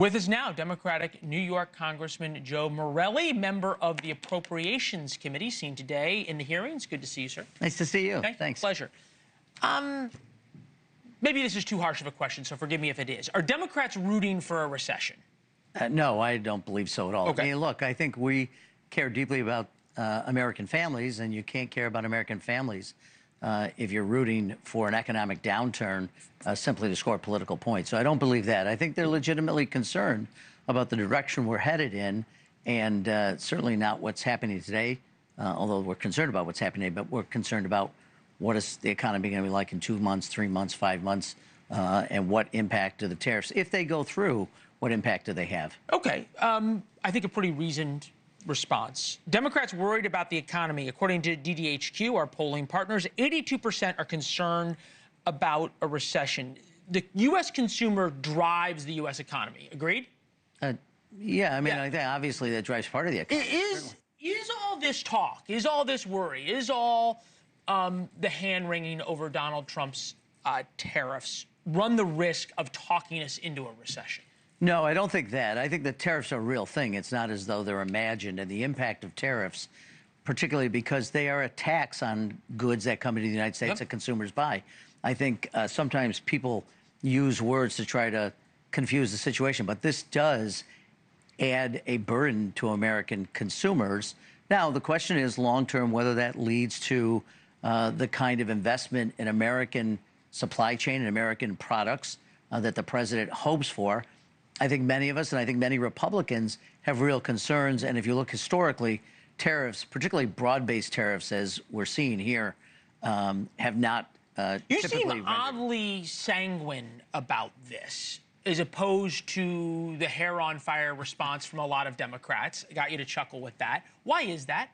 With us now, Democratic New York Congressman Joe Morelle, member of the Appropriations Committee, seen today in the hearings. Good to see you, sir. Nice to see you. Okay. Thanks. Pleasure. Maybe this is too harsh of a question, so forgive me if it is. Are Democrats rooting for a recession? No, I don't believe so at all. Okay. I mean, look, I think we care deeply about American families, and you can't care about American families if you're rooting for an economic downturn simply to score political points. So I don't believe that. I think they're legitimately concerned about the direction we're headed in, and certainly not what's happening today, although we're concerned about what's happening, but we're concerned about what is the economy going to be like in 2 months, 3 months, 5 months, and what impact do the tariffs, if they go through, what impact do they have? Okay. I think a pretty reasoned response. Democrats worried about the economy. According to DDHQ, our polling partners, 82% are concerned about a recession. The U.S. consumer drives the U.S. economy. Agreed? Yeah, I mean, I think obviously that drives part of the economy. Is all this talk, is all this worry, is all the hand-wringing over Donald Trump's tariffs run the risk of talking us into a recession? No, I don't think that. I think the tariffs are a real thing. It's not as though they're imagined. And the impact of tariffs, particularly because they are a tax on goods that come into the United States that consumers buy. I think sometimes people use words to try to confuse the situation, but this does add a burden to American consumers. Now, the question is long-term whether that leads to the kind of investment in American supply chain and American products that the president hopes for. I think many of us, and I think many Republicans, have real concerns. And if you look historically, tariffs, particularly broad-based tariffs, as we're seeing here, have not You seem oddly sanguine about this, as opposed to the hair-on-fire response from a lot of Democrats. I got you to chuckle with that. Why is that?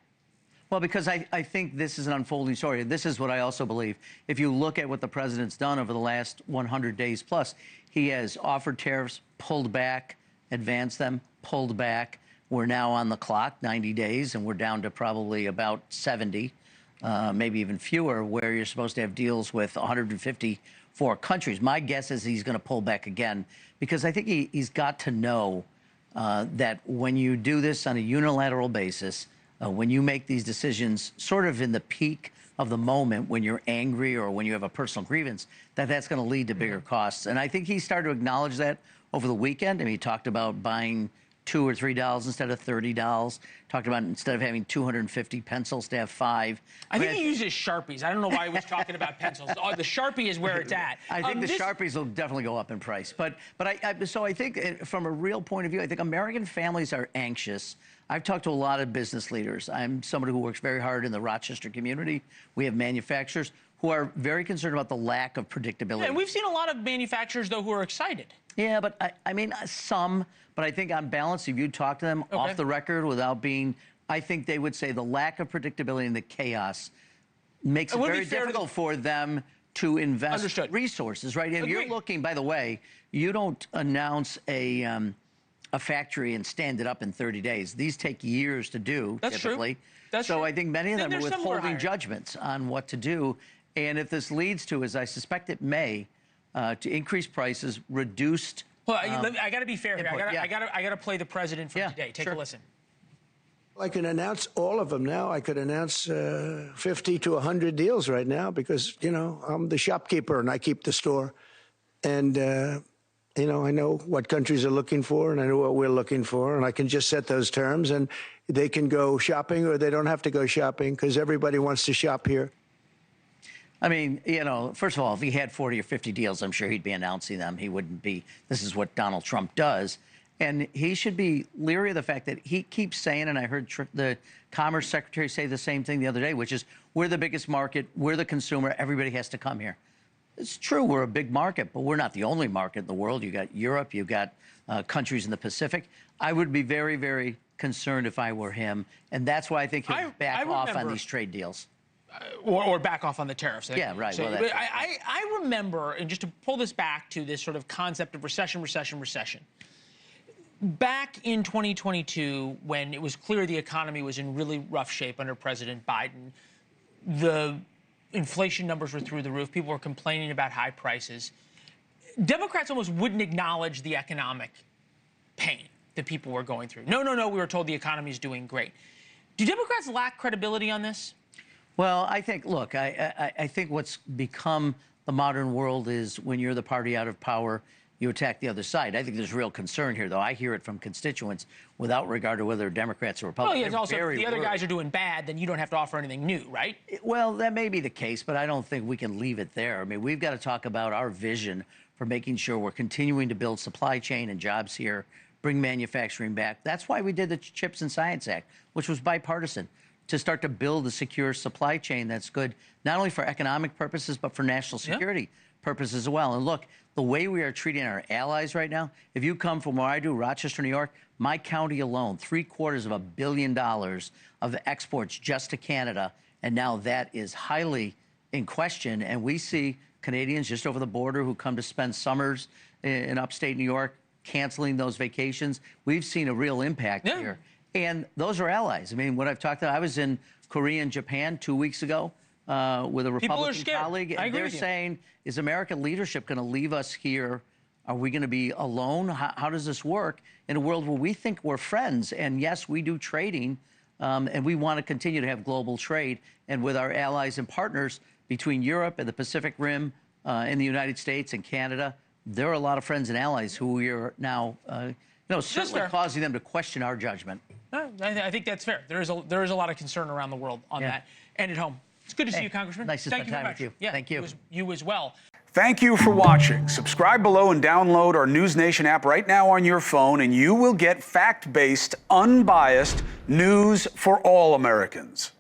Well, because I think this is an unfolding story. This is what I also believe. If you look at what the president's done over the last 100 days plus, he has offered tariffs, pulled back, advanced them, pulled back. We're now on the clock, 90 days, and we're down to probably about 70, maybe even fewer, where you're supposed to have deals with 154 countries. My guess is he's going to pull back again, because I think he's got to know that when you do this on a unilateral basis, when you make these decisions sort of in the peak of the moment when you're angry or when you have a personal grievance, that's going to lead to bigger costs. And I think he started to acknowledge that over the weekend. I mean, he talked about buying $2 or $3 instead of $30. Talked about instead of having 250 pencils to have 5. I think he uses Sharpies. I don't know why he was talking about pencils. Oh, the Sharpie is where it's at. I think the Sharpies will definitely go up in price. So I think from a real point of view, I think American families are anxious. I've talked to a lot of business leaders. I'm somebody who works very hard in the Rochester community. We have manufacturers who are very concerned about the lack of predictability. Yeah, and we've seen a lot of manufacturers, though, who are excited. Yeah, but I mean, some. But I think on balance, if you talk to them off the record without being, I think they would say the lack of predictability and the chaos makes it very difficult for them to invest resources, right? And you're looking, by the way, you don't announce a factory and stand it up in 30 days. These take years to do, typically. True. That's so true. I think many of them are withholding judgments on what to do. And if this leads to, as I suspect it may, to increase prices, reduced. Well, I got to be fair here. I got to play the president from today. Take a listen. I can announce all of them now. I could announce 50 to 100 deals right now because, you know, I'm the shopkeeper and I keep the store. And, you know, I know what countries are looking for and I know what we're looking for. And I can just set those terms and they can go shopping or they don't have to go shopping because everybody wants to shop here. I mean, you know, first of all, if he had 40 or 50 deals, I'm sure he'd be announcing them. He wouldn't be. This is what Donald Trump does. And he should be leery of the fact that he keeps saying, and I heard the Commerce Secretary say the same thing the other day, which is we're the biggest market, we're the consumer, everybody has to come here. It's true, we're a big market, but we're not the only market in the world. You got Europe, you got countries in the Pacific. I would be very, very concerned if I were him. And that's why I think he'll back off on these trade deals. Or back off on the tariffs. Yeah, right. So, well, I remember, and just to pull this back to this sort of concept of recession, back in 2022, when it was clear the economy was in really rough shape under President Biden, the inflation numbers were through the roof. People were complaining about high prices. Democrats almost wouldn't acknowledge the economic pain that people were going through. No, we were told the economy is doing great. Do Democrats lack credibility on this? Well, I think, look, I think what's become the modern world is when you're the party out of power, you attack the other side. I think there's real concern here, though. I hear it from constituents without regard to whether Democrats or Republicans. Well, yeah, it's also if the other guys are doing bad, then you don't have to offer anything new, right? Well, that may be the case, but I don't think we can leave it there. I mean, we've got to talk about our vision for making sure we're continuing to build supply chain and jobs here, bring manufacturing back. That's why we did the CHIPS and Science Act, which was bipartisan, to start to build a secure supply chain that's good not only for economic purposes, but for national security purposes as well. And look, the way we are treating our allies right now, if you come from where I do, Rochester, New York, my county alone, $750 million of exports just to Canada, and now that is highly in question. And we see Canadians just over the border who come to spend summers in upstate New York canceling those vacations. We've seen a real impact here. And those are allies. I mean, what I've talked about, I was in Korea and Japan 2 weeks ago with a Republican colleague. And they're saying, is American leadership going to leave us here? Are we going to be alone? How does this work in a world where we think we're friends? And yes, we do trading, and we want to continue to have global trade. And with our allies and partners between Europe and the Pacific Rim in the United States and Canada, there are a lot of friends and allies who we are now certainly causing them to question our judgment. I think that's fair. There is a lot of concern around the world on that and at home. It's good to see you, Congressman. Nice to spend time with you. Yeah, thank you. You as well. Thank you for watching. Subscribe below and download our NewsNation app right now on your phone, and you will get fact-based, unbiased news for all Americans.